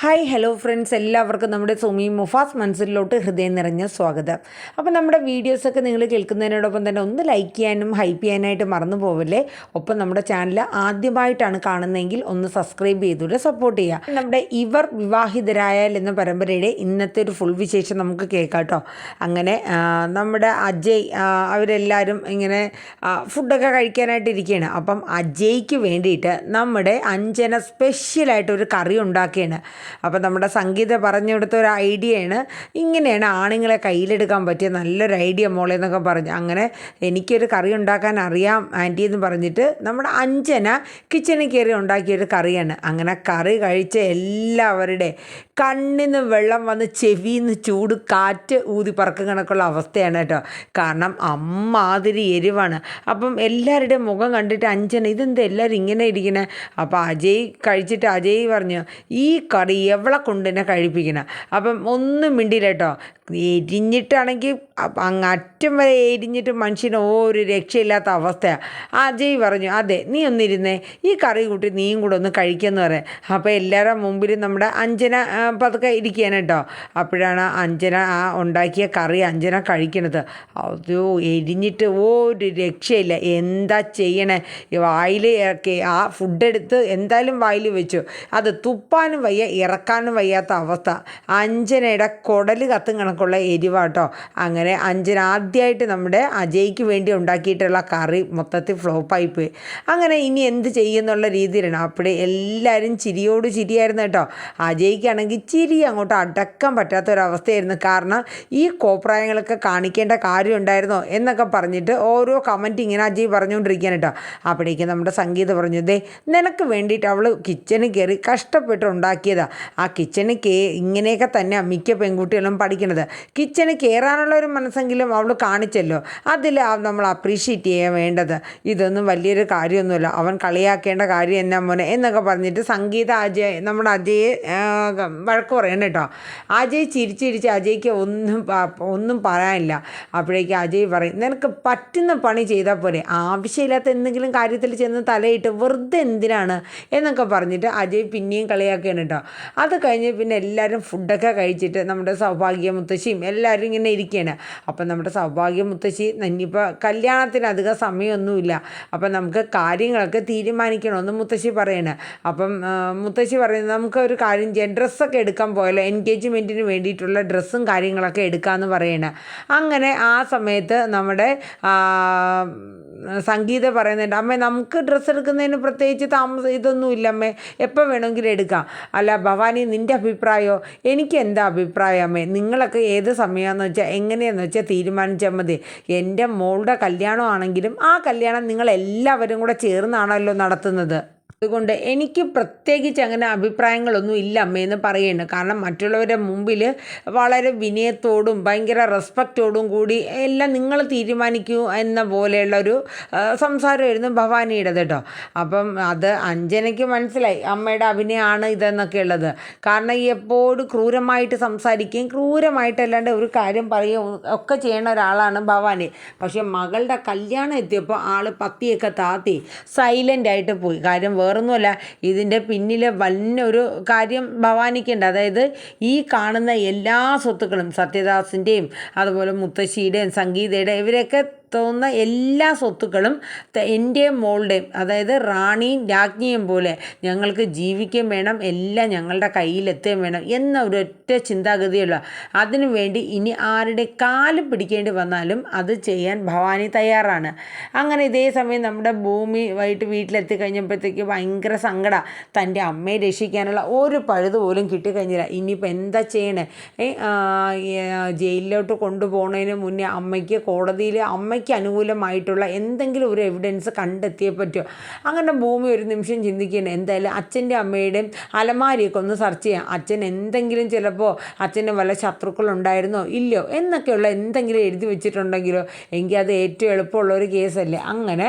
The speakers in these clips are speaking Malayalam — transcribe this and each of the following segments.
ഹായ് ഹലോ ഫ്രണ്ട്സ്, എല്ലാവർക്കും നമ്മുടെ സുമി മുഫാസ് മനസ്സിലോട്ട് ഹൃദയം നിറഞ്ഞ സ്വാഗതം. അപ്പോൾ നമ്മുടെ വീഡിയോസൊക്കെ നിങ്ങൾ കേൾക്കുന്നതിനോടൊപ്പം തന്നെ ഒന്ന് ലൈക്ക് ചെയ്യാനും ഹൈപ്പ് ചെയ്യാനായിട്ട് മറന്നു പോവല്ലേ. ഒപ്പം നമ്മുടെ ചാനൽ ആദ്യമായിട്ടാണ് കാണുന്നതെങ്കിൽ ഒന്ന് സബ്സ്ക്രൈബ് ചെയ്തുകൊണ്ട് സപ്പോർട്ട് ചെയ്യുക. നമ്മുടെ ഇവർ വിവാഹിതരായാൽ എന്ന പരമ്പരയുടെ ഇന്നത്തെ ഒരു ഫുൾ വിശേഷം നമുക്ക് കേൾക്കാം കേട്ടോ. അങ്ങനെ നമ്മുടെ അജയ് അവരെല്ലാവരും ഇങ്ങനെ ഫുഡൊക്കെ കഴിക്കാനായിട്ട് ഇരിക്കുകയാണ്. അപ്പം അജയ്ക്ക് വേണ്ടിയിട്ട് നമ്മുടെ അഞ്ജന സ്പെഷ്യലായിട്ടൊരു കറി ഉണ്ടാക്കുകയാണ്. അപ്പം നമ്മുടെ സംഗീത പറഞ്ഞു കൊടുത്ത ഒരു ഐഡിയയാണ്, ഇങ്ങനെയാണ് ആണുങ്ങളെ കയ്യിലെടുക്കാൻ പറ്റിയ നല്ലൊരു ഐഡിയ മോളെ എന്നൊക്കെ പറഞ്ഞു. അങ്ങനെ എനിക്കൊരു കറി ഉണ്ടാക്കാൻ അറിയാം ആൻറ്റി എന്ന് പറഞ്ഞിട്ട് നമ്മുടെ അഞ്ജന കിച്ചണിൽ കയറി ഉണ്ടാക്കിയൊരു കറിയാണ്. അങ്ങനെ കറി കഴിച്ച എല്ലാവരുടെ കണ്ണിന്ന് വെള്ളം വന്ന് ചെവിന്ന് ചൂട് കാറ്റ് ഊതി പറക്കും കണക്കുള്ള അവസ്ഥയാണ് കേട്ടോ. കാരണം അമ്മാതിരി എരിവാണ്. അപ്പം എല്ലാവരുടെയും മുഖം കണ്ടിട്ട് അഞ്ജന ഇതെന്ത് എല്ലാവരും ഇങ്ങനെ ഇരിക്കണേ. അപ്പോൾ അജയ് കഴിച്ചിട്ട് അജയ് പറഞ്ഞു, ഈ കറി എവളെ കൊണ്ട് തന്നെ കഴിപ്പിക്കണം. അപ്പം ഒന്നും മിണ്ടിയില്ല കേട്ടോ. എരിഞ്ഞിട്ടാണെങ്കിൽ അങ്ങ് അറ്റം വരെ എരിഞ്ഞിട്ട് മനുഷ്യന് ഒരു രക്ഷയില്ലാത്ത അവസ്ഥയാണ്. അജയ് പറഞ്ഞു, അതെ നീ ഒന്നിരുന്നേ, ഈ കറി കൂട്ടി നീയും കൂടെ ഒന്ന് കഴിക്കുമെന്ന് പറയാം. അപ്പോൾ എല്ലാവരുടെ മുമ്പിലും നമ്മുടെ അഞ്ജന പതുക്കെ ഇരിക്കുകയാണ് കേട്ടോ. അപ്പോഴാണ് അഞ്ജന ഉണ്ടാക്കിയ കറി അഞ്ജന കഴിക്കണത്. അതോ എരിഞ്ഞിട്ട് ഒരു രക്ഷയില്ല. എന്താ ചെയ്യണേ? വായിൽ ആ ഫുഡെടുത്ത് എന്തായാലും വായിൽ വെച്ചു. അത് തുപ്പാനും വയ്യ ഇറക്കാനും വയ്യാത്ത അവസ്ഥ. അഞ്ജനയുടെ കുടൽ കത്തും കണക്കുള്ള എരിവാട്ടോ. അങ്ങനെ അഞ്ജന ആദ്യമായിട്ട് നമ്മുടെ അജയ്ക്ക് വേണ്ടി ഉണ്ടാക്കിയിട്ടുള്ള കറി മൊത്തത്തിൽ ഫ്ലോപ്പായിപ്പോയി. അങ്ങനെ ഇനി എന്ത് ചെയ്യുന്നുള്ള രീതിയിലാണ്. അപ്പോഴേ എല്ലാവരും ചിരിയോട് ചിരിയായിരുന്നു കേട്ടോ. അജയ്ക്കാണെങ്കിൽ ചിരി അങ്ങോട്ട് അടക്കാൻ പറ്റാത്തൊരവസ്ഥയായിരുന്നു. കാരണം ഈ കോപ്രായങ്ങളൊക്കെ കാണിക്കേണ്ട കാര്യം ഉണ്ടായിരുന്നോ എന്നൊക്കെ പറഞ്ഞിട്ട് ഓരോ കമൻറ്റ് ഇങ്ങനെ അജയ് പറഞ്ഞുകൊണ്ടിരിക്കാൻ കേട്ടോ. അപ്പോഴേക്കും നമ്മുടെ സംഗീത പറഞ്ഞു, ദേ നിനക്ക് വേണ്ടിയിട്ട് അവൾ കിച്ചണിൽ കയറി കഷ്ടപ്പെട്ട് ഉണ്ടാക്കിയതാണ്. ആ കിച്ചണിൽ ഇങ്ങനെയൊക്കെ തന്നെ മിക്ക പെൺകുട്ടികളും പഠിക്കണത്. കിച്ചണിൽ കയറാനുള്ള ഒരു മനസ്സെങ്കിലും അവൾ കാണിച്ചല്ലോ, അതിൽ നമ്മൾ അപ്രീഷിയേറ്റ് ചെയ്യാൻ വേണ്ടത്. ഇതൊന്നും വലിയൊരു കാര്യമൊന്നുമില്ല, അവൻ കളിയാക്കേണ്ട കാര്യം എന്നാ മോനെ എന്നൊക്കെ പറഞ്ഞിട്ട് സംഗീത നമ്മുടെ അജയെ വഴക്ക് പറയണം കേട്ടോ. അജയ് ചിരിച്ചിരിച്ച് അജയ്ക്ക് ഒന്നും പറയാനില്ല. അപ്പോഴേക്കും അജയ് പറയും, നിനക്ക് പറ്റുന്ന പണി ചെയ്താൽ പോലെ, ആവശ്യമില്ലാത്ത എന്തെങ്കിലും കാര്യത്തിൽ ചെന്ന് തലയിട്ട് വെറുതെ എന്തിനാണ് എന്നൊക്കെ പറഞ്ഞിട്ട് അജയ് പിന്നെയും കളിയാക്കുകയാണ് കേട്ടോ. അത് കഴിഞ്ഞ് പിന്നെ എല്ലാവരും ഫുഡൊക്കെ കഴിച്ചിട്ട് നമ്മുടെ സൗഭാഗ്യ മുത്തശ്ശിയും എല്ലാവരും ഇങ്ങനെ ഇരിക്കുകയാണ്. അപ്പം നമ്മുടെ സൗഭാഗ്യ മുത്തശ്ശി ഇനിയിപ്പോൾ കല്യാണത്തിന് അധികം സമയമൊന്നുമില്ല, അപ്പം നമുക്ക് കാര്യങ്ങളൊക്കെ തീരുമാനിക്കണമെന്ന് മുത്തശ്ശി പറയണേ. അപ്പം മുത്തശ്ശി പറയുന്നത്, നമുക്കൊരു കാര്യം ചെയ്യാം, ഡ്രസ്സൊക്കെ എടുക്കാൻ പോയല്ലോ, എൻഗേജ്മെൻറ്റിന് വേണ്ടിയിട്ടുള്ള ഡ്രസ്സും കാര്യങ്ങളൊക്കെ എടുക്കാമെന്ന് പറയണേ. അങ്ങനെ ആ സമയത്ത് നമ്മുടെ സംഗീത പറയുന്നുണ്ട്, അമ്മേ നമുക്ക് ഡ്രസ്സ് എടുക്കുന്നതിന് പ്രത്യേകിച്ച് ഇതൊന്നുമില്ല അമ്മേ, എപ്പോൾ വേണമെങ്കിലും എടുക്കാം. അല്ല ഭവാനി നിൻ്റെ അഭിപ്രായമോ? എനിക്ക് എന്താ അഭിപ്രായം അമ്മേ, നിങ്ങളൊക്കെ ഏത് സമയമാണെന്ന് വെച്ചാൽ എങ്ങനെയാണെന്ന് വെച്ചാൽ തീരുമാനിച്ചാൽ മതി. എൻ്റെ മോളുടെ കല്യാണമാണെങ്കിലും ആ കല്യാണം നിങ്ങളെല്ലാവരും കൂടെ ചേർന്നാണല്ലോ നടത്തുന്നത്. അതുകൊണ്ട് എനിക്ക് പ്രത്യേകിച്ച് അങ്ങനെ അഭിപ്രായങ്ങളൊന്നും ഇല്ല അമ്മയെന്ന് പറയുന്നുണ്ട്. കാരണം മറ്റുള്ളവരുടെ മുമ്പിൽ വളരെ വിനയത്തോടും ഭയങ്കര റെസ്പെക്റ്റോടും കൂടി എല്ലാം നിങ്ങൾ തീരുമാനിക്കൂ എന്ന പോലെയുള്ളൊരു സംസാരമായിരുന്നു ഭവാനിയുടേത് കേട്ടോ. അപ്പം അത് അഞ്ജനയ്ക്ക് മനസ്സിലായി അമ്മയുടെ അഭിനയമാണ് ഇതെന്നൊക്കെ ഉള്ളത്. കാരണം എപ്പോഴും ക്രൂരമായിട്ട് സംസാരിക്കുകയും ക്രൂരമായിട്ടല്ലാണ്ട് ഒരു കാര്യം പറയുകയും ഒക്കെ ചെയ്യണ ഒരാളാണ് ഭവാനി. പക്ഷേ മകളുടെ കല്യാണം എത്തിയപ്പോൾ ആൾ പത്തിയൊക്കെ താത്തി സൈലൻ്റായിട്ട് പോയി. കാര്യം വേറൊന്നുമല്ല, ഇതിൻ്റെ പിന്നിൽ വന്നൊരു കാര്യം ഭവാനിക്കുണ്ട്. അതായത് ഈ കാണുന്ന എല്ലാ സ്വത്തുക്കളും സത്യദാസിൻ്റെയും അതുപോലെ മുത്തശ്ശിയുടെയും സംഗീതയുടെയും ഇവരെയൊക്കെ തോന്നുന്ന എല്ലാ സ്വത്തുക്കളും എൻ്റെയും മോളുടെയും, അതായത് റാണിയും രാജ്ഞിയും പോലെ ഞങ്ങൾക്ക് ജീവിക്കുകയും വേണം, എല്ലാം ഞങ്ങളുടെ കയ്യിലെത്തുകയും വേണം എന്ന ഒരൊറ്റ ചിന്താഗതിയുള്ള. അതിനു വേണ്ടി ഇനി ആരുടെ കാല് പിടിക്കേണ്ടി വന്നാലും അത് ചെയ്യാൻ ഭവാനി തയ്യാറാണ്. അങ്ങനെ ഇതേ സമയം നമ്മുടെ ഭൂമി വൈകിട്ട് വീട്ടിലെത്തി കഴിഞ്ഞപ്പോഴത്തേക്ക് ഭയങ്കര സങ്കടം. തൻ്റെ അമ്മയെ രക്ഷിക്കാനുള്ള ഒരു പഴുത് പോലും കിട്ടിക്കഴിഞ്ഞില്ല. ഇനിയിപ്പോൾ എന്താ ചെയ്യണേ? ജയിലിലോട്ട് കൊണ്ടുപോകുന്നതിന് മുന്നേ അമ്മയ്ക്ക് കോടതിയിൽ അമ്മയ്ക്ക് അനുകൂലമായിട്ടുള്ള എന്തെങ്കിലും ഒരു എവിഡൻസ് കണ്ടെത്തിയേ പറ്റുമോ. അങ്ങനെ ഭൂമി ഒരു നിമിഷം ചിന്തിക്കുകയാണ്, എന്തായാലും അച്ഛൻ്റെ അമ്മയുടെയും അലമാരിയൊക്കെ ഒന്ന് സെർച്ച് ചെയ്യാം. അച്ഛൻ എന്തെങ്കിലും ചിലപ്പോൾ അച്ഛന് വല്ല ശത്രുക്കളുണ്ടായിരുന്നോ ഇല്ലയോ എന്നൊക്കെയുള്ള എന്തെങ്കിലും എഴുതി വെച്ചിട്ടുണ്ടെങ്കിലോ എങ്കിൽ അത് ഏറ്റവും എളുപ്പമുള്ളൊരു കേസല്ലേ. അങ്ങനെ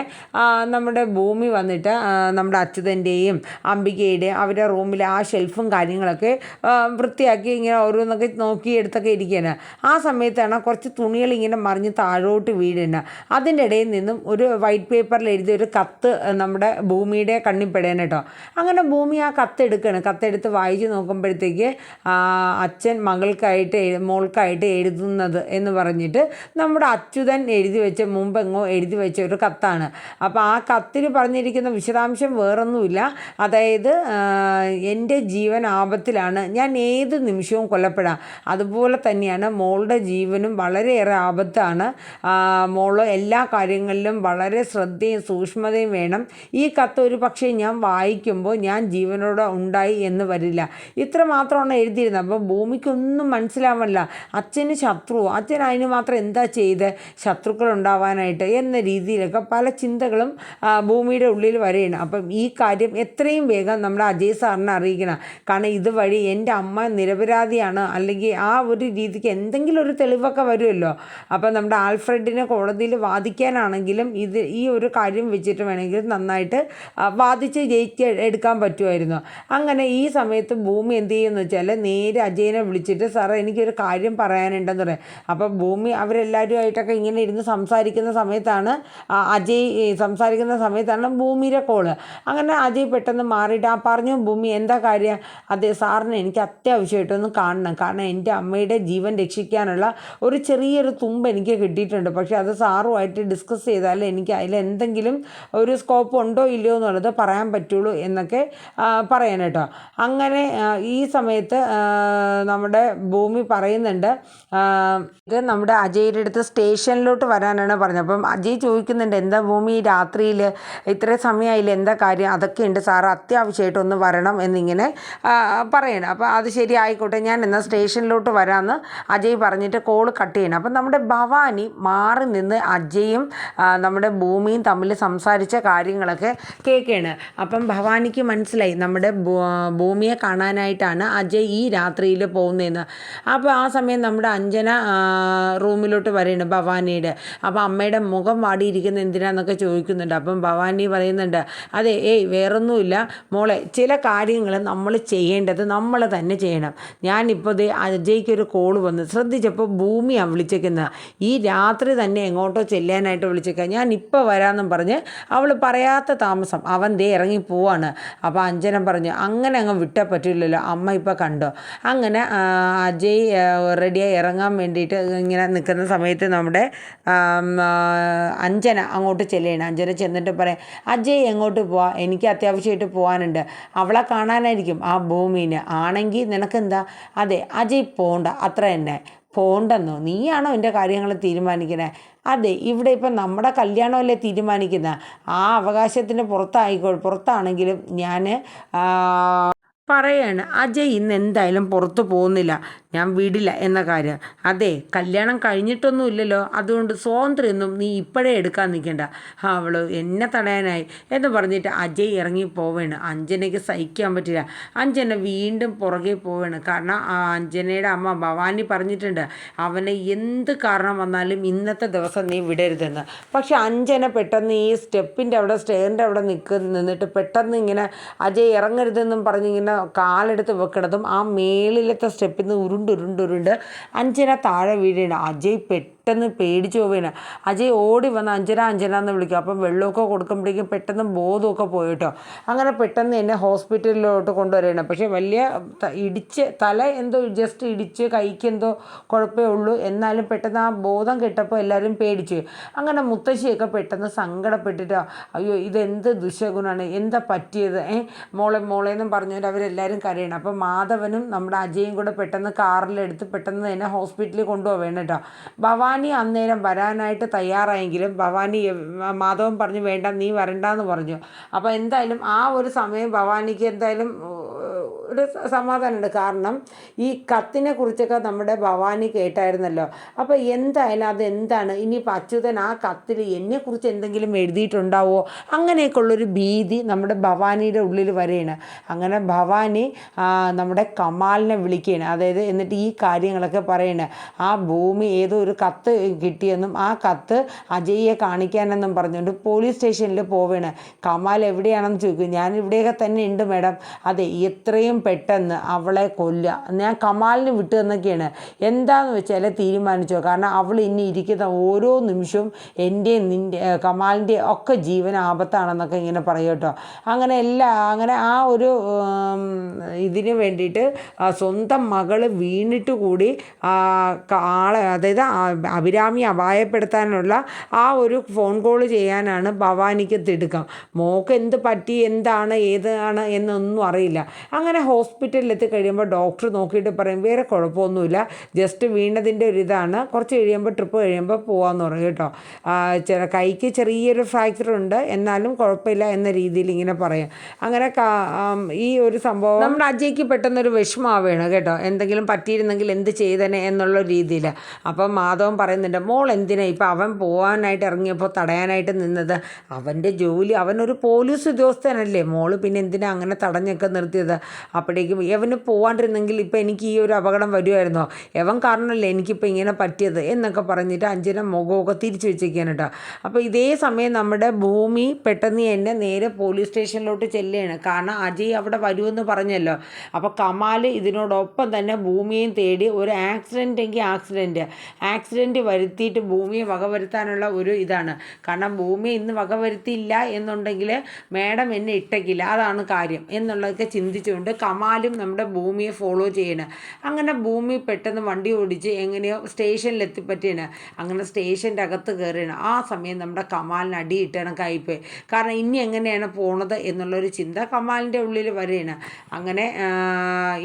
നമ്മുടെ ഭൂമി വന്നിട്ട് നമ്മുടെ അച്യുതൻ്റെയും അംബികയുടെയും അവരുടെ റൂമിലെ ആ ഷെൽഫും കാര്യങ്ങളൊക്കെ വൃത്തിയാക്കി ഇങ്ങനെ ഓരോന്നൊക്കെ നോക്കി എടുത്തൊക്കെ ഇരിക്കുകയാണ്. ആ സമയത്താണ് കുറച്ച് തുണികൾ ഇങ്ങനെ മറിഞ്ഞ് താഴോട്ട് വീഴുന്നത്. വരികയാണ്. അതിൻ്റെ ഇടയിൽ നിന്നും ഒരു വൈറ്റ് പേപ്പറിൽ എഴുതിയ ഒരു കത്ത് നമ്മുടെ ഭൂമിയുടെ കണ്ണിൽപ്പെടാൻ കേട്ടോ. അങ്ങനെ ഭൂമി ആ കത്തെടുക്കുകയാണ്. കത്തെടുത്ത് വായിച്ച് നോക്കുമ്പോഴത്തേക്ക് അച്ഛൻ മോൾക്കായിട്ട് എഴുതുന്നത് എന്ന് പറഞ്ഞിട്ട് നമ്മുടെ അച്യുതൻ മുമ്പെങ്ങോ എഴുതി വെച്ച ഒരു കത്താണ്. അപ്പോൾ ആ കത്തിൽ പറഞ്ഞിരിക്കുന്ന വിശദാംശം വേറൊന്നുമില്ല. അതായത് എൻ്റെ ജീവൻ ആപത്തിലാണ്, ഞാൻ ഏത് നിമിഷവും കൊല്ലപ്പെടാം. അതുപോലെ തന്നെയാണ് മോളുടെ ജീവനും വളരെയേറെ ആപത്താണ്. മോള് എല്ലാ കാര്യങ്ങളിലും വളരെ ശ്രദ്ധയും സൂക്ഷ്മതയും വേണം. ഈ കത്ത് ഒരു പക്ഷേ ഞാൻ വായിക്കുമ്പോൾ ഞാൻ ജീവനോടെ ഉണ്ടായി എന്ന് വരില്ല. ഇത്ര മാത്രമാണ് എഴുതിയിരുന്നത്. അപ്പോൾ ഭൂമിക്കൊന്നും മനസ്സിലാവില്ല. അച്ഛന് അച്ഛൻ അതിന് മാത്രം എന്താ ചെയ്ത് ശത്രുക്കൾ ഉണ്ടാവാനായിട്ട് എന്ന രീതിയിലൊക്കെ പല ചിന്തകളും ഭൂമിയുടെ ഉള്ളിൽ വരികയാണ്. അപ്പം ഈ കാര്യം എത്രയും വേഗം നമ്മുടെ അജയ് സാറിനെ അറിയിക്കണം. കാരണം ഇതുവഴി എൻ്റെ അമ്മ നിരപരാധിയാണ്, അല്ലെങ്കിൽ ആ ഒരു രീതിക്ക് എന്തെങ്കിലും ഒരു തെളിവൊക്കെ വരുമല്ലോ. അപ്പം നമ്മുടെ ആൽഫ്രഡിനെ കോടതിയിൽ വാദിക്കാനാണെങ്കിലും ഈ ഒരു കാര്യം വെച്ചിട്ട് വേണമെങ്കിൽ നന്നായിട്ട് വാദിച്ച് എടുക്കാൻ പറ്റുമായിരുന്നു. അങ്ങനെ ഈ സമയത്ത് ഭൂമി എന്ത് ചെയ്യുമെന്ന് വെച്ചാൽ നേരെ അജയനെ വിളിച്ചിട്ട് സാറേ എനിക്കൊരു കാര്യം പറയാനുണ്ടെന്ന് പറയും. അപ്പം ഭൂമി അവരെല്ലാവരുമായിട്ടൊക്കെ ഇങ്ങനെ ഇരുന്ന് സംസാരിക്കുന്ന സമയത്താണ് ഭൂമിയുടെ കോള്. അങ്ങനെ അജയ് പെട്ടെന്ന് മാറിയിട്ട് പറഞ്ഞു ഭൂമി എന്താ കാര്യം? അതെ സാറിന് എനിക്ക് അത്യാവശ്യമായിട്ടൊന്ന് കാണണം. കാരണം എൻ്റെ അമ്മയുടെ ജീവൻ രക്ഷിക്കാനുള്ള ഒരു ചെറിയൊരു തുമ്പ് എനിക്ക് കിട്ടിയിട്ടുണ്ട്. പക്ഷേ അത് സാറുമായിട്ട് ഡിസ്കസ് ചെയ്താൽ എനിക്ക് അതിലെന്തെങ്കിലും ഒരു സ്കോപ്പ് ഉണ്ടോ ഇല്ലയോ എന്നുള്ളത് പറയാൻ പറ്റുള്ളൂ എന്നൊക്കെ പറയാൻ കേട്ടോ. അങ്ങനെ ഈ സമയത്ത് നമ്മുടെ ഭൂമി പറയുന്നുണ്ട് ഇത് നമ്മുടെ അജയുടെ അടുത്ത് സ്റ്റേഷനിലോട്ട് വരാനാണ് പറഞ്ഞത്. അപ്പം അജയ് ചോദിക്കുന്നുണ്ട് എന്താ ഭൂമി രാത്രിയിൽ ഇത്രയും സമയമായില്ല, എന്താ കാര്യം? അതൊക്കെ ഉണ്ട് സാറ്, അത്യാവശ്യമായിട്ടൊന്ന് വരണം എന്നിങ്ങനെ പറയണം. അപ്പോൾ അത് ശരി ആയിക്കോട്ടെ, ഞാൻ എന്നാൽ സ്റ്റേഷനിലോട്ട് വരാമെന്ന് അജയ് പറഞ്ഞിട്ട് കോൾ കട്ട് ചെയ്യണം. അപ്പം നമ്മുടെ ഭവാനി മാറി നിന്ന് അജയും നമ്മുടെ ഭൂമിയും തമ്മിൽ സംസാരിച്ച കാര്യങ്ങളൊക്കെ കേൾക്കുകയാണ്. അപ്പം ഭവാനിക്ക് മനസ്സിലായി നമ്മുടെ ഭൂമിയെ കാണാനായിട്ടാണ് അജയ് ഈ രാത്രിയിൽ പോകുന്നതെന്ന്. അപ്പോൾ ആ സമയം നമ്മുടെ അഞ്ജന റൂമിലോട്ട് വരെയാണ് ഭവാനിയുടെ. അപ്പോൾ അമ്മയുടെ മുഖം വാടിയിരിക്കുന്ന എന്തിനാന്നൊക്കെ ചോദിക്കുന്നുണ്ട്. അപ്പം ഭവാനി പറയുന്നുണ്ട് അതെ വേറൊന്നുമില്ല മോളെ, ചില കാര്യങ്ങൾ നമ്മൾ ചെയ്യേണ്ടത് നമ്മൾ തന്നെ ചെയ്യണം. ഞാനിപ്പോൾ അജയ്ക്കൊരു കോൾ വന്ന് ശ്രദ്ധിച്ചപ്പോൾ ഭൂമിയാണ് വിളിച്ചേക്കുന്നത്. ഈ രാത്രി തന്നെ എങ്ങോട്ടോ ചെല്ലാനായിട്ട് വിളിച്ചേക്കുക, ഞാൻ ഇപ്പോൾ വരാമെന്നും പറഞ്ഞ് അവൾ പറയാത്ത താമസം അവൻ ഇറങ്ങി പോവാണ്. അപ്പോൾ അഞ്ജന പറഞ്ഞു അങ്ങനെ അങ്ങ് വിട്ടാൽ പറ്റില്ലല്ലോ, അമ്മ ഇപ്പോൾ കണ്ടോ. അങ്ങനെ അജയ് റെഡിയായി ഇറങ്ങാൻ വേണ്ടിയിട്ട് ഇങ്ങനെ നിൽക്കുന്ന സമയത്ത് നമ്മുടെ അഞ്ജന അങ്ങോട്ട് ചെല്ലുകയാണ്. അഞ്ജന ചെന്നിട്ട് പറയാം അജയ് എങ്ങോട്ട് പോവാ, എനിക്ക് അത്യാവശ്യമായിട്ട് പോകാനുണ്ട്. അവളെ കാണാനായിരിക്കും ആ ഭൂമിനെ. ആണെങ്കിൽ നിനക്കെന്താ? അതെ അജയ് പോണ്ട, അത്ര തന്നെ. പോണ്ടെന്നോ? നീയാണോ എൻ്റെ കാര്യങ്ങൾ തീരുമാനിക്കണേ? അതെ ഇവിടെ ഇപ്പം നമ്മുടെ കല്യാണമല്ലേ തീരുമാനിക്കുന്നത്. ആ അവകാശത്തിന് പുറത്താണെങ്കിലും ഞാൻ പറയാണ് അജയ് ഇന്ന് എന്തായാലും പുറത്തു പോകുന്നില്ല, ഞാൻ വിടില്ല എന്ന കാര്യം. അതെ കല്യാണം കഴിഞ്ഞിട്ടൊന്നുമില്ലല്ലോ, അതുകൊണ്ട് സ്വാതന്ത്ര്യമൊന്നും നീ ഇപ്പോഴേ എടുക്കാൻ നിൽക്കണ്ട, അവൾ എന്നെ തടയാനായി എന്ന് പറഞ്ഞിട്ട് അജയ് ഇറങ്ങി പോവുകയാണ്. അഞ്ജനയ്ക്ക് സഹിക്കാൻ പറ്റില്ല. അഞ്ജന വീണ്ടും പുറകെ പോവുകയാണ്. കാരണം അഞ്ജനയുടെ അമ്മ ഭവാനി പറഞ്ഞിട്ടുണ്ട് അവനെ എന്ത് കാരണം വന്നാലും ഇന്നത്തെ ദിവസം നീ വിടരുതെന്ന്. പക്ഷെ അഞ്ജന പെട്ടെന്ന് ഈ സ്റ്റെയറിൻ്റെ അവിടെ നിന്നിട്ട് പെട്ടെന്ന് ഇങ്ങനെ അജയ് ഇറങ്ങരുതെന്നും പറഞ്ഞിങ്ങനെ കാലെടുത്ത് വെക്കണതും ആ മേളിലത്തെ സ്റ്റെപ്പിൽ നിന്ന് ഉരുണ്ട് അഞ്ജന താഴെ വീഴണം. അജയ് പെട്ടെന്ന് പേടിച്ചു പോവുകയാണ്. അജയ് ഓടി വന്ന് അഞ്ജന എന്ന് വിളിക്കും. അപ്പം വെള്ളമൊക്കെ കൊടുക്കുമ്പോഴേക്കും പെട്ടെന്ന് ബോധമൊക്കെ പോയിട്ടോ. അങ്ങനെ പെട്ടെന്ന് എന്നെ ഹോസ്പിറ്റലിലോട്ട് കൊണ്ടുവരികയാണ്. പക്ഷേ വലിയ തല എന്തോ ജസ്റ്റ് ഇടിച്ച് കൈക്ക് എന്തോ കുഴപ്പമേ ഉള്ളൂ. എന്നാലും പെട്ടെന്ന് ആ ബോധം കെട്ടപ്പോൾ എല്ലാവരും പേടിച്ചു. അങ്ങനെ മുത്തശ്ശിയൊക്കെ പെട്ടെന്ന് സങ്കടപ്പെട്ടിട്ടോ അയ്യോ ഇതെന്ത് ദുശഗുണമാണ്, എന്താ പറ്റിയത്, മോളെന്നും പറഞ്ഞുകൊണ്ട് അവരെല്ലാവരും കരയണം. അപ്പം മാധവനും നമ്മുടെ അജയും കൂടെ പെട്ടെന്ന് കാറിലെടുത്ത് പെട്ടെന്ന് തന്നെ ഹോസ്പിറ്റലിൽ കൊണ്ടുപോവേണം കേട്ടോ. ഭവാനി അന്നേരം വരാനായിട്ട് തയ്യാറായെങ്കിലും മാധവൻ പറഞ്ഞു വേണ്ട നീ വരണ്ടെന്ന് പറഞ്ഞു. അപ്പോൾ എന്തായാലും ആ ഒരു സമയം ഭവാനിക്ക് എന്തായാലും ഒരു സമാധാനമുണ്ട്. കാരണം ഈ കത്തിനെ കുറിച്ചൊക്കെ നമ്മുടെ ഭവാനി കേട്ടായിരുന്നല്ലോ. അപ്പോൾ എന്തായാലും അതെന്താണ് ഇനിയിപ്പോൾ അച്യുതൻ ആ കത്തിൽ എന്നെക്കുറിച്ച് എന്തെങ്കിലും എഴുതിയിട്ടുണ്ടാവോ അങ്ങനെയൊക്കെയുള്ളൊരു ഭീതി നമ്മുടെ ഭവാനിയുടെ ഉള്ളിൽ വരെയാണ്. അങ്ങനെ ഭവാനി നമ്മുടെ കമാലിനെ വിളിക്കുകയാണ്. അതായത് എന്നിട്ട് ഈ കാര്യങ്ങളൊക്കെ പറയണേ. ആ ഭൂമി ഏതോ ഒരു കത്ത് കിട്ടിയെന്നും ആ കത്ത് അജയ്യെ കാണിക്കാനെന്നും പറഞ്ഞുകൊണ്ട് പോലീസ് സ്റ്റേഷനിൽ പോവുകയാണ്. കമാൽ എവിടെയാണെന്ന് ചോദിക്കും. ഞാൻ ഇവിടെയൊക്കെ തന്നെ ഉണ്ട് മാഡം. അതെ എത്രയും എത്രയും പെട്ടെന്ന് അവളെ കൊല്ലുക, ഞാൻ കമാലിന് വിട്ടു എന്നൊക്കെയാണ്. എന്താണെന്ന് വെച്ചാൽ തീരുമാനിച്ചോ, കാരണം അവൾ ഇനി ഇരിക്കുന്ന ഓരോ നിമിഷവും എൻ്റെയും കമാലിൻ്റെ ഒക്കെ ജീവൻ ആപത്താണെന്നൊക്കെ ഇങ്ങനെ പറയും കേട്ടോ. അങ്ങനെ ആ ഒരു ഇതിന് വേണ്ടിയിട്ട് സ്വന്തം മകൾ വീണിട്ട് കൂടി ആളെ, അതായത് അഭിരാമി അപായപ്പെടുത്താനുള്ള ആ ഒരു ഫോൺ കോൾ ചെയ്യാനാണ് ഭവാനിക്ക് തിടുക്കം. മോക്ക് എന്ത് പറ്റി, എന്താണ്, ഏതാണ് എന്നൊന്നും അറിയില്ല. അങ്ങനെ ഹോസ്പിറ്റലിൽ എത്തിക്കഴിയുമ്പോൾ ഡോക്ടർ നോക്കിയിട്ട് പറയും വേറെ കുഴപ്പമൊന്നുമില്ല, ജസ്റ്റ് വീണതിൻ്റെ ഒരു ഇതാണ്, കുറച്ച് കഴിയുമ്പോൾ ട്രിപ്പ് കഴിയുമ്പോൾ പോകാമെന്ന് പറയും കേട്ടോ. കൈക്ക് ചെറിയൊരു ഫ്രാക്ചർ ഉണ്ട്, എന്നാലും കുഴപ്പമില്ല എന്ന രീതിയിൽ ഇങ്ങനെ പറയും. അങ്ങനെ ഈ ഒരു സംഭവം നമ്മുടെ അജയ്ക്ക് പെട്ടെന്നൊരു വിഷമാവുകയാണ് കേട്ടോ, എന്തെങ്കിലും പറ്റിയിരുന്നെങ്കിൽ എന്ത് ചെയ്തേനെ എന്നുള്ള രീതിയിൽ. അപ്പം മാധവൻ പറയുന്നുണ്ട്, മോൾ എന്തിനാ ഇപ്പം അവൻ പോകാനായിട്ട് ഇറങ്ങിയപ്പോൾ തടയാനായിട്ട് നിന്നത്? അവൻ്റെ ജോലി, അവനൊരു പോലീസ് ഉദ്യോഗസ്ഥനല്ലേ, മോള് പിന്നെ എന്തിനാ അങ്ങനെ തടഞ്ഞൊക്കെ നിർത്തിയത്? അപ്പോഴേക്കും യവന് പോകാണ്ടിരുന്നെങ്കിൽ ഇപ്പം എനിക്ക് ഈ ഒരു അപകടം വരുമായിരുന്നോ, യവൻ കാരണമല്ലേ എനിക്കിപ്പോൾ ഇങ്ങനെ പറ്റിയത് എന്നൊക്കെ പറഞ്ഞിട്ട് അഞ്ജന മുഖമൊക്കെ തിരിച്ചു വെച്ചേക്കാണ് കേട്ടോ. അപ്പോൾ ഇതേ സമയം നമ്മുടെ ഭൂമി പെട്ടെന്ന് തന്നെ നേരെ പോലീസ് സ്റ്റേഷനിലോട്ട് ചെല്ലുകയാണ്. കാരണം അജയ് അവിടെ വരുമെന്ന് പറഞ്ഞല്ലോ. അപ്പോൾ കമാൽ ഇതിനോടൊപ്പം തന്നെ ഭൂമിയെയും തേടി ഒരു ആക്സിഡൻറ്റ് വരുത്തിയിട്ട് ഭൂമിയെ വകവരുത്താനുള്ള ഒരു ഇതാണ്. കാരണം ഭൂമിയെ ഇന്ന് വകവരുത്തിയില്ല എന്നുണ്ടെങ്കിൽ മേഡം എന്നെ ഇട്ടേക്കില്ല, അതാണ് കാര്യം എന്നുള്ളതൊക്കെ ചിന്തിച്ചുകൊണ്ട് കമാലും നമ്മുടെ ഭൂമിയെ ഫോളോ ചെയ്യണം. അങ്ങനെ ഭൂമി പെട്ടെന്ന് വണ്ടി ഓടിച്ച് എങ്ങനെയോ സ്റ്റേഷനിലെത്തിപ്പറ്റിയാണ്. അങ്ങനെ സ്റ്റേഷൻ്റെ അകത്ത് കയറിയാണ്. ആ സമയം നമ്മുടെ കമാലിന് അടിയിട്ടാണ് കയ്പ്. കാരണം ഇനി എങ്ങനെയാണ് പോണത് എന്നുള്ളൊരു ചിന്ത കമാലിൻ്റെ ഉള്ളിൽ വരെയാണ്. അങ്ങനെ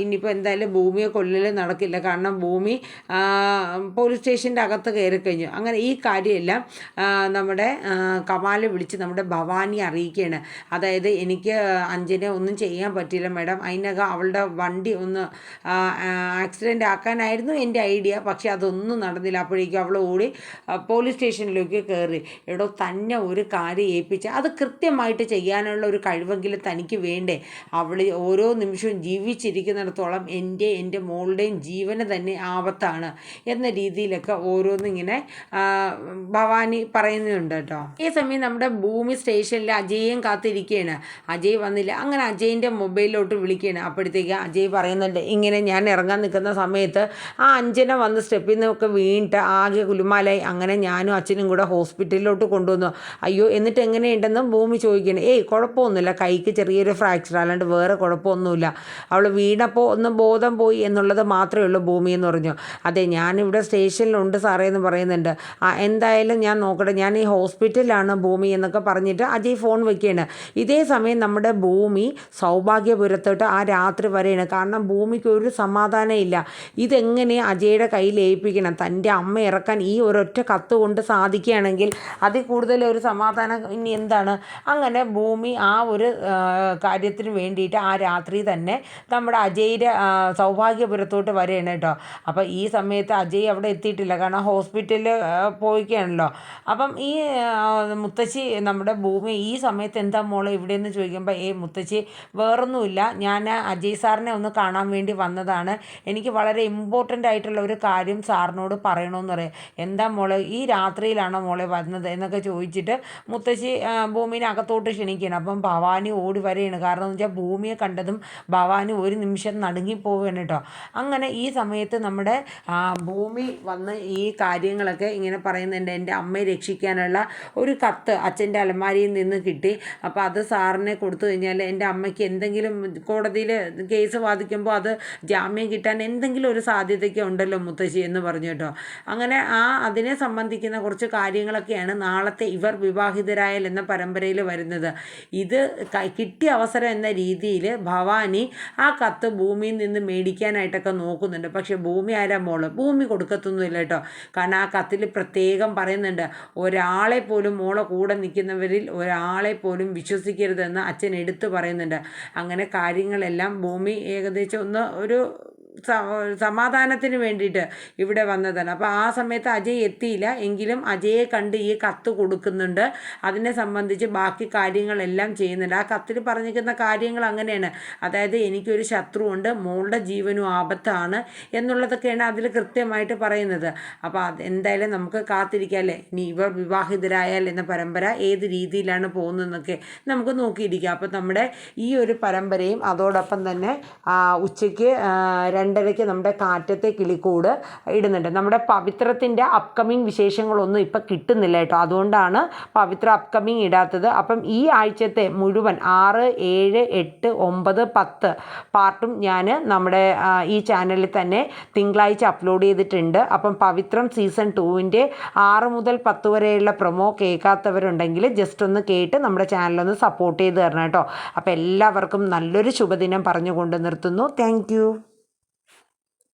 ഇനിയിപ്പോൾ എന്തായാലും ഭൂമിയെ കൊല്ലൽ നടക്കില്ല, കാരണം ഭൂമി പോലീസ് സ്റ്റേഷൻ്റെ അകത്ത് കയറി കഴിഞ്ഞു. അങ്ങനെ ഈ കാര്യമെല്ലാം നമ്മുടെ കമാൽ വിളിച്ച് നമ്മുടെ ഭവാനി അറിയിക്കുകയാണ്. അതായത് എനിക്ക് അഞ്ജനെ ഒന്നും ചെയ്യാൻ പറ്റില്ല മേഡം, അതിനകം അവളുടെ വണ്ടി ഒന്ന് ആക്സിഡൻ്റ് ആക്കാനായിരുന്നു എൻ്റെ ഐഡിയ, പക്ഷെ അതൊന്നും നടന്നില്ല. അപ്പോഴേക്കും അവൾ ഓടി പോലീസ് സ്റ്റേഷനിലേക്ക് കയറി. എടോ, തന്നെ ഒരു കാര്യം ഏൽപ്പിച്ച് അത് കൃത്യമായിട്ട് ചെയ്യാനുള്ള ഒരു കഴിവെങ്കിലും തനിക്ക് വേണ്ടേ? അവൾ ഓരോ നിമിഷവും ജീവിച്ചിരിക്കുന്നിടത്തോളം എൻ്റെ മോളുടെയും ജീവന് തന്നെ ആപത്താണ് എന്ന രീതിയിലൊക്കെ ഓരോന്നിങ്ങനെ ഭവാനി പറയുന്നുണ്ട് കേട്ടോ. ഈ സമയം നമ്മുടെ ഭൂമി സ്റ്റേഷനിൽ അജയും കാത്തിരിക്കുകയാണ്. അജയ് വന്നില്ല. അങ്ങനെ അജയിൻ്റെ മൊബൈലിലോട്ട് വിളിക്കുകയാണ്. അപ്പോഴത്തേക്ക് അജയ് പറയുന്നുണ്ട്, ഇങ്ങനെ ഞാൻ ഇറങ്ങാൻ നിൽക്കുന്ന സമയത്ത് ആ അഞ്ജന വന്ന് സ്റ്റെപ്പിൽ നിന്നൊക്കെ വീണിട്ട് ആകെ കുലുമാലായി. അങ്ങനെ ഞാനും അച്ഛനും കൂടെ ഹോസ്പിറ്റലിലോട്ട് കൊണ്ടുവന്നു. അയ്യോ, എന്നിട്ട് എങ്ങനെയുണ്ടെന്ന് ഭൂമി ചോദിക്കണം. കുഴപ്പമൊന്നുമില്ല, കൈക്ക് ചെറിയൊരു ഫ്രാക്ചർ, അല്ലാണ്ട് വേറെ കുഴപ്പമൊന്നുമില്ല. അവൾ വീണപ്പോൾ ഒന്ന് ബോധം പോയി എന്നുള്ളത് മാത്രമേ ഉള്ളൂ ഭൂമി എന്ന് പറഞ്ഞു. അതെ, ഞാനിവിടെ സ്റ്റേഷനിലുണ്ട് സാറേ എന്ന് പറയുന്നുണ്ട്. എന്തായാലും ഞാൻ നോക്കട്ടെ, ഞാൻ ഈ ഹോസ്പിറ്റലിലാണ് ഭൂമി എന്നൊക്കെ പറഞ്ഞിട്ട് അജയ് ഫോൺ വയ്ക്കുകയാണ്. ഇതേ സമയം നമ്മുടെ ഭൂമി സൗഭാഗ്യപുരത്തോട്ട് ആ രാത്രി വരെയാണ്. കാരണം ഭൂമിക്ക് ഒരു സമാധാനം ഇല്ല. ഇതെങ്ങനെ അജയുടെ കയ്യിൽ ഏൽപ്പിക്കണം? തൻ്റെ അമ്മ ഇറക്കാൻ ഈ ഒരൊറ്റ കത്ത് കൊണ്ട് സാധിക്കുകയാണെങ്കിൽ അതിൽ കൂടുതൽ ഒരു സമാധാനം ഇനി എന്താണ്? അങ്ങനെ ഭൂമി ആ ഒരു കാര്യത്തിന് വേണ്ടിയിട്ട് ആ രാത്രി തന്നെ നമ്മുടെ അജയുടെ സൗഭാഗ്യപുരത്തോട്ട് വരെയാണ് കേട്ടോ. അപ്പോൾ ഈ സമയത്ത് അജയ് അവിടെ എത്തിയിട്ടില്ല, കാരണം ഹോസ്പിറ്റലിൽ പോയിക്കുകയാണല്ലോ. അപ്പം ഈ മുത്തശ്ശി നമ്മുടെ ഭൂമി ഈ സമയത്ത് എന്താ മോളെ ഇവിടെ എന്ന് ചോദിക്കുമ്പോൾ, മുത്തശ്ശി വേറൊന്നുമില്ല, ഞാൻ അജയ് സാറിനെ ഒന്ന് കാണാൻ വേണ്ടി വന്നതാണ്, എനിക്ക് വളരെ ഇമ്പോർട്ടൻ്റ് ആയിട്ടുള്ള ഒരു കാര്യം സാറിനോട് പറയണമെന്ന് പറയാം. എന്താ മോളെ, ഈ രാത്രിയിലാണോ മോളെ വന്നത് എന്നൊക്കെ ചോദിച്ചിട്ട് മുത്തശ്ശി ഭൂമിനെ അകത്തോട്ട് ക്ഷണിക്കുകയാണ്. അപ്പം ഭവാനി ഓടി വരെയാണ്. കാരണം എന്ന് വെച്ചാൽ ഭൂമിയെ കണ്ടതും ഭവാനി ഒരു നിമിഷം നടുങ്ങിപ്പോവുകയാണ് കേട്ടോ. അങ്ങനെ ഈ സമയത്ത് നമ്മുടെ ഭൂമി വന്ന് ഈ കാര്യങ്ങളൊക്കെ ഇങ്ങനെ പറയുന്നുണ്ട്. എൻ്റെ അമ്മയെ രക്ഷിക്കാനുള്ള ഒരു കത്ത് അച്ഛൻ്റെ അലമാരിയിൽ നിന്ന് കിട്ടി, അപ്പോൾ അത് സാറിനെ കൊടുത്തു കഴിഞ്ഞാൽ എൻ്റെ അമ്മയ്ക്ക് എന്തെങ്കിലും കോടതിയിൽ കേസ് വാദിക്കുമ്പോൾ അത് ജാമ്യം കിട്ടാൻ എന്തെങ്കിലും ഒരു സാധ്യതയ്ക്ക് ഉണ്ടല്ലോ മുത്തശ്ശി എന്ന് പറഞ്ഞു കേട്ടോ. അങ്ങനെ അതിനെ സംബന്ധിക്കുന്ന കുറച്ച് കാര്യങ്ങളൊക്കെയാണ് നാളത്തെ ഇവർ വിവാഹിതരായാൽ എന്ന പരമ്പരയിൽ വരുന്നത്. ഇത് കിട്ടിയ അവസരം എന്ന രീതിയിൽ ഭവാനി ആ കത്ത് ഭൂമിയിൽ നിന്ന് മേടിക്കാനായിട്ടൊക്കെ നോക്കുന്നുണ്ട്. പക്ഷേ ഭൂമി ആരാ മോള്, ഭൂമി കൊടുക്കത്തൊന്നുമില്ല കേട്ടോ. കാരണം ആ കത്തിൽ പ്രത്യേകം പറയുന്നുണ്ട്, ഒരാളെ പോലും മോളെ കൂടെ നിൽക്കുന്നവരിൽ ഒരാളെ പോലും വിശ്വസിക്കരുതെന്ന് അച്ഛൻ എടുത്തു പറയുന്നുണ്ട്. അങ്ങനെ കാര്യങ്ങളെല്ലാം ഭൂമി ഏകദേശം ഒരു സമാധാനത്തിന് വേണ്ടിയിട്ട് ഇവിടെ വന്നതാണ്. അപ്പോൾ ആ സമയത്ത് അജയ് എത്തിയില്ല, എങ്കിലും അജയെ കണ്ട് ഈ കത്ത് കൊടുക്കുന്നുണ്ട്. അതിനെ സംബന്ധിച്ച് ബാക്കി കാര്യങ്ങളെല്ലാം ചെയ്യുന്നുണ്ട്. ആ കത്തിൽ പറഞ്ഞിരിക്കുന്ന കാര്യങ്ങൾ അങ്ങനെയാണ്. അതായത് എനിക്കൊരു ശത്രുവുണ്ട്, മോളുടെ ജീവനും ആപത്താണ് എന്നുള്ളതൊക്കെയാണ് അതിൽ കൃത്യമായിട്ട് പറയുന്നത്. അപ്പോൾ എന്തായാലും നമുക്ക് കാത്തിരിക്കാം അല്ലേ, ഇനി ഇവർ വിവാഹിതരായാൽ എന്ന പരമ്പര ഏത് രീതിയിലാണ് പോകുന്നതെന്നൊക്കെ നമുക്ക് നോക്കിയിരിക്കാം. അപ്പോൾ നമ്മുടെ ഈ ഒരു പരമ്പരയും അതോടൊപ്പം തന്നെ ഉച്ചയ്ക്ക് 2:30 നമ്മുടെ കാറ്റത്തെ കിളിക്കൂട് ഇടുന്നുണ്ട്. നമ്മുടെ പവിത്രത്തിൻ്റെ അപ്കമിങ് വിശേഷങ്ങളൊന്നും ഇപ്പം കിട്ടുന്നില്ല കേട്ടോ, അതുകൊണ്ടാണ് പവിത്ര അപ്കമിങ് ഇടാത്തത്. അപ്പം ഈ ആഴ്ചത്തെ മുഴുവൻ 6, 7, 8, 9, 10 പാർട്ടും ഞാൻ നമ്മുടെ ഈ ചാനലിൽ തന്നെ തിങ്കളാഴ്ച അപ്ലോഡ് ചെയ്തിട്ടുണ്ട്. അപ്പം പവിത്രം സീസൺ 2ൻ്റെ 6 മുതൽ 10 വരെയുള്ള പ്രൊമോ കേൾക്കാത്തവരുണ്ടെങ്കിൽ ജസ്റ്റ് ഒന്ന് കേട്ട് നമ്മുടെ ചാനലൊന്ന് സപ്പോർട്ട് ചെയ്ത് തരണം കേട്ടോ. അപ്പോൾ എല്ലാവർക്കും നല്ലൊരു ശുഭദിനം പറഞ്ഞുകൊണ്ട് നിർത്തുന്നു. താങ്ക്